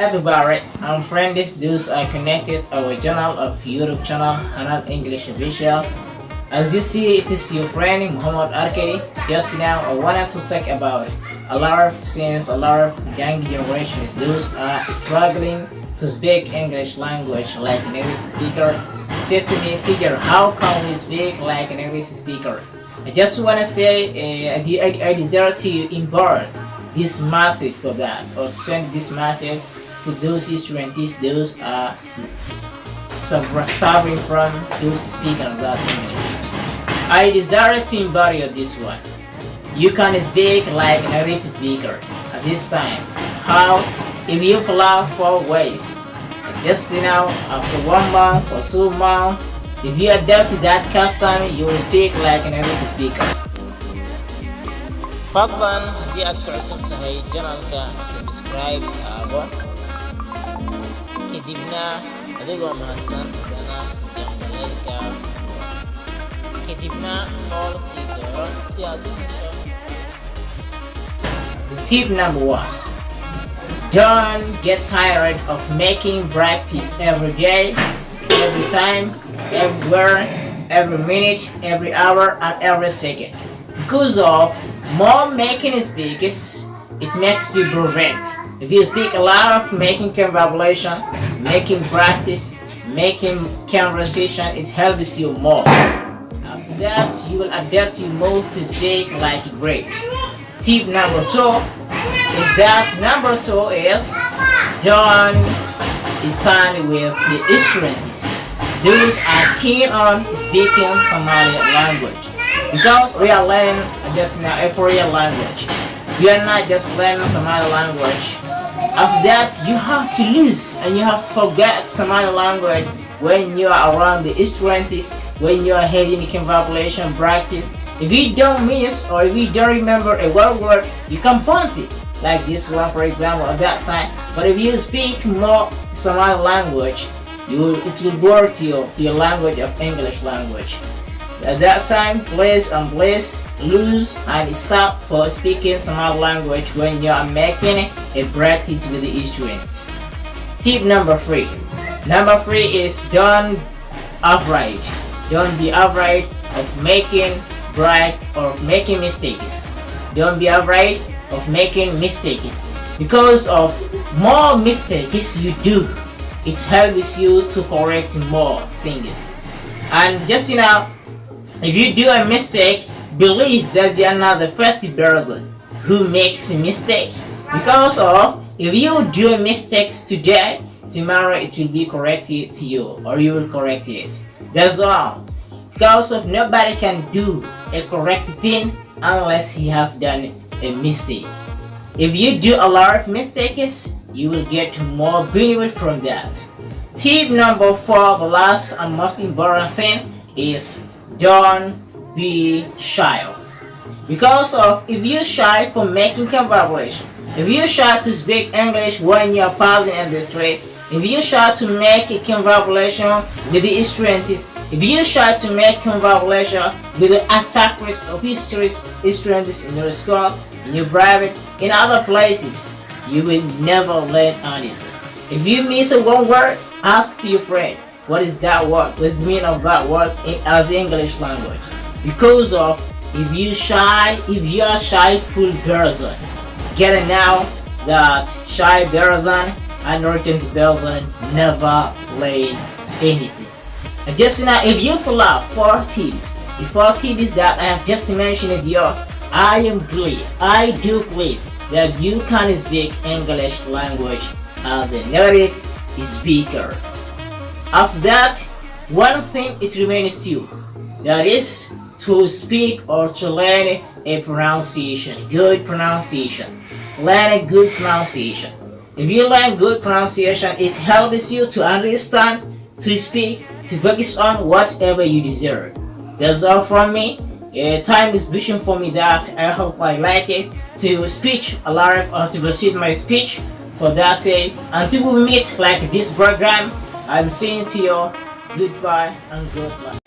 everybody, I'm friend this dudes are connected our channel of YouTube channel Hanal English Official. As you see, it is your friend Muhammad Arke. Just now I wanted to talk about a lot of young generations those are struggling to speak English language like a native speaker. Said to me, teacher, how can we speak like a native speaker? I just want to say I desire to impart this message for that, or send this message to those students, those suffering from those speaking of that English. I desire to embody this one. You can speak like a native speaker at this time. How? If you follow 4 ways. Just after 1 month or 2 months, if you adapt to that custom, you will speak like a native speaker. فضلا haddii aad ku cusub tahay channelka subscribe taabo kadibna adigoo mahadsan sana jambalka kadibna all sii dooro si aad u hesho. Tip number 1. Don't get tired of making practice every day, every time, everywhere, every minute, every hour, and every second. Because of more making speakers, it makes you perfect. If you speak a lot of making conversation, making practice, making conversation, it helps you more. After that, you will adapt you most to speak like great. Tip number 2 is don't stand with the students. Those are keen on speaking Somali language. Because we are learning just now a foreign language. You are not just learning Somali language. After that, you have to lose and you have to forget Somali language when you are around the students, when you are having conversation practice. If you don't miss or if you don't remember a word, you can point it. Like this one, for example, at that time. But if you speak more Somali language, it will work to your language of English language. At that time, please lose and stop for speaking Somali language when you are making a practice with the students. Tip number 3. Number 3 is don't be afraid of making mistakes. Don't be afraid of making mistakes. Because of more mistakes you do, it helps you to correct more things. And just if you do a mistake, believe that they are not the first person who makes a mistake. Because of if you do a mistake today, tomorrow it will be corrected to you, or you will correct it. That's all. Because of nobody can do a correct thing unless he has done a mistake. If you do a lot of mistakes, you will get more benefit from that. Tip number 4, the last and most important thing is don't be shy of. Because of if you shy for making conversation, if you shy to speak English when you are passing in the street, if you shy to make a conversation with the students, if you shy to make conversation with the attackers of students in your school, in your private, in other places, you will never learn anything. If you miss a one word, ask to your friend, what is that word? What's the meaning of that word as the English language? Because of if you are shyful person, get it now that shy person and urgent person never learn anything. And just now, if you follow 4 tips, the 4 tips that I have just mentioned here, I do believe that you can speak English language as a native speaker. After that, one thing it remains to you, that is to speak or to learn a pronunciation, good pronunciation. Learn a good pronunciation. If you learn good pronunciation, it helps you to understand, to speak, to focus on whatever you deserve. That's all from me. Time is vision for me that I hope I like it to speech a lot or to proceed my speech for that day. Until we meet like this program, I'm saying to you goodbye and good luck.